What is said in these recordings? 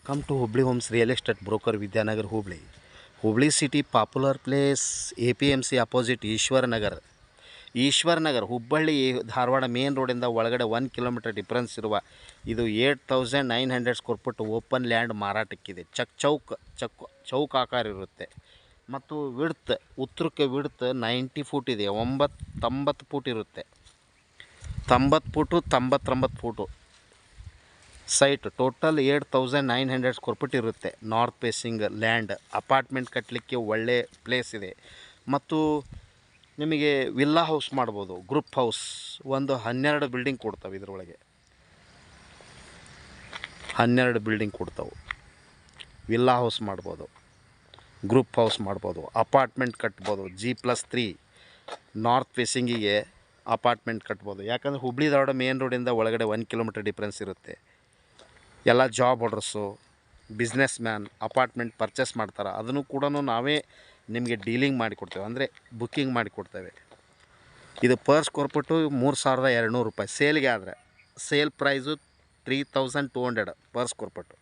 Welcome to Hubli Homes Real Estate Broker Vidyanagar Hubli. Hubli City Popular Place APMC opposite Ishwar Nagar Hubballi Dharwad main ರೋಡಿಂದ ಒಳಗಡೆ 1 kilometre difference ಇರುವ ಇದು 8900 square foot open land ಮಾರಾಟಕ್ಕಿದೆ. ಚೌಕ್ ಆಕಾರ ಇರುತ್ತೆ ಮತ್ತು ವಿಡ್ತ್ ಉತ್ತರಕ್ಕೆ ವಿಡ್ತ್ 90 ಫೂಟ್ ಇದೆ. 90 ಫೂಟ್ ಇರುತ್ತೆ. 90 foot 99 foot site total 8900 square foot ಇರುತ್ತೆ. ನಾರ್ತ್ ಫೇಸಿಂಗ್ ಲ್ಯಾಂಡ್ ಅಪಾರ್ಟ್ಮೆಂಟ್ ಕಟ್ಟಲಿಕ್ಕೆ ಒಳ್ಳೆ ಪ್ಲೇಸ್ ಇದೆ ಮತ್ತು ನಿಮಗೆ ವಿಲ್ಲಾ ಹೌಸ್ ಮಾಡ್ಬೋದು. ಗ್ರೂಪ್ ಹೌಸ್ ಒಂದು 12 ಬಿಲ್ಡಿಂಗ್ ಕೊಡ್ತವೆ. ಇದರೊಳಗೆ 12 ಬಿಲ್ಡಿಂಗ್ ಕೊಡ್ತಾವೆ. ವಿಲ್ಲಾ ಹೌಸ್ ಮಾಡ್ಬೋದು, ಗ್ರೂಪ್ ಹೌಸ್ ಮಾಡ್ಬೋದು, ಅಪಾರ್ಟ್ಮೆಂಟ್ ಕಟ್ಬೋದು. G+3 ನಾರ್ತ್ ಫೇಸಿಂಗಿಗೆ ಅಪಾರ್ಟ್ಮೆಂಟ್ ಕಟ್ಬೋದು. ಯಾಕಂದರೆ ಹುಬ್ಳಿ ಧಾರವಾಡ ಮೇನ್ ರೋಡಿಂದ ಒಳಗಡೆ 1 ಕಿಲೋಮೀಟರ್ ಡಿಫ್ರೆನ್ಸ್ ಇರುತ್ತೆ. ಎಲ್ಲ job holders, business man apartment purchase ಮಾಡ್ತಾರೆ. ಅದನ್ನು ಕೂಡ ನಾವೇ ನಿಮಗೆ ಡೀಲಿಂಗ್ ಮಾಡಿಕೊಡ್ತೇವೆ, ಅಂದರೆ ಬುಕ್ಕಿಂಗ್ ಮಾಡಿಕೊಡ್ತೇವೆ. ಇದು ಪರ್ ಸ್ಕ್ವೇರ್ ಫುಟ್ಟು 3200 ರೂಪಾಯಿ ಸೇಲ್ಗೆ ಆದರೆ. Sale price 3200 per square foot.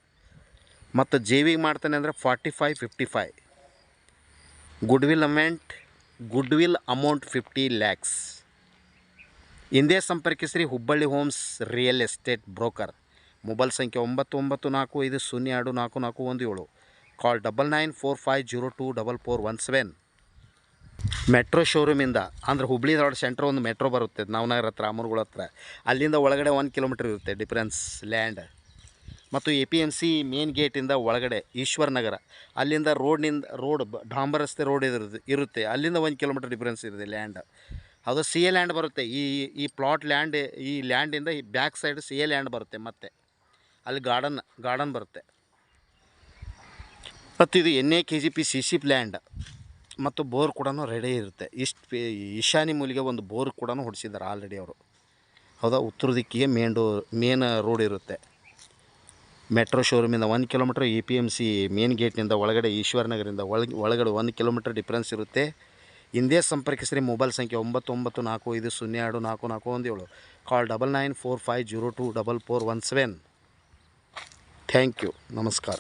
ಮತ್ತು ಜೇವಿಂಗ್ ಮಾಡ್ತಾನೆ ಅಂದರೆ 45-55. Goodwill amount 50 lakhs. ಹಿಂದೆ ಸಂಪರ್ಕಿಸ್ರಿ Hubballi homes real estate broker. Mobile ಸಂಖ್ಯೆ 9945024417. ಕಾಲ್ 9945024417. ಮೆಟ್ರೋ ಶೋರೂಮಿಂದ ಅಂದರೆ ಹುಬ್ಳಿ ಧಾರವಾಡ ಸೆಂಟ್ರ್ ಒಂದು ಮೆಟ್ರೋ ಬರುತ್ತೆ ನವನಗರ ಹತ್ರ, ಅಮರ್ಗಳ ಹತ್ರ. ಅಲ್ಲಿಂದ ಒಳಗಡೆ 1 ಕಿಲೋಮೀಟರ್ ಇರುತ್ತೆ ಡಿಫ್ರೆನ್ಸ್ ಲ್ಯಾಂಡ್. ಮತ್ತು APMC ಮೇನ್ ಗೇಟಿಂದ ಒಳಗಡೆ ಈಶ್ವರ್ ನಗರ, ಅಲ್ಲಿಂದ ರೋಡ್ ಡಾಂಬರ್ ರಸ್ತೆ ರೋಡ್ ಇರುತ್ತೆ. ಅಲ್ಲಿಂದ 1 ಕಿಲೋಮೀಟರ್ ಡಿಫ್ರೆನ್ಸ್ ಇರುತ್ತೆ ಲ್ಯಾಂಡ್. ಅದು CA ಲ್ಯಾಂಡ್ ಬರುತ್ತೆ. ಈ ಪ್ಲಾಟ್ ಲ್ಯಾಂಡ್, ಈ ಲ್ಯಾಂಡಿಂದ ಈ ಬ್ಯಾಕ್ ಸೈಡ್ CA ಲ್ಯಾಂಡ್ ಬರುತ್ತೆ. ಮತ್ತು ಅಲ್ಲಿ ಗಾರ್ಡನ್ ಬರುತ್ತೆ. ಮತ್ತು ಇದು NAKGP CC ಲ್ಯಾಂಡ್ ಮತ್ತು ಬೋರ್ ಕೂಡ ರೆಡಿ ಇರುತ್ತೆ. ಈಶಾನ್ಯ ಮೂಲಿಗೆ ಒಂದು ಬೋರ್ ಕೂಡ ಹೊಡಿಸಿದ್ದಾರೆ ಆಲ್ರೆಡಿ ಅವರು. ಹೌದಾ, ಉತ್ತರ ದಿಕ್ಕಿಗೆ ಮೇನ್ ರೋಡ್ ಇರುತ್ತೆ. ಮೆಟ್ರೋ ಶೋರೂಮಿಂದ 1 ಕಿಲೋಮೀಟರ್, APMC ಮೇನ್ ಗೇಟ್ನಿಂದ ಒಳಗಡೆ ಈಶ್ವರ ನಗರಿಂದ ಒಳಗಡೆ 1 ಕಿಲೋಮೀಟರ್ ಡಿಫ್ರೆನ್ಸ್ ಇರುತ್ತೆ. ಹಿಂದೆ ಸಂಪರ್ಕಿಸಿರಿ. ಮೊಬೈಲ್ ಸಂಖ್ಯೆ 9945024417. ಕಾಲ್ 9945024417. Thank you. ನಮಸ್ಕಾರ.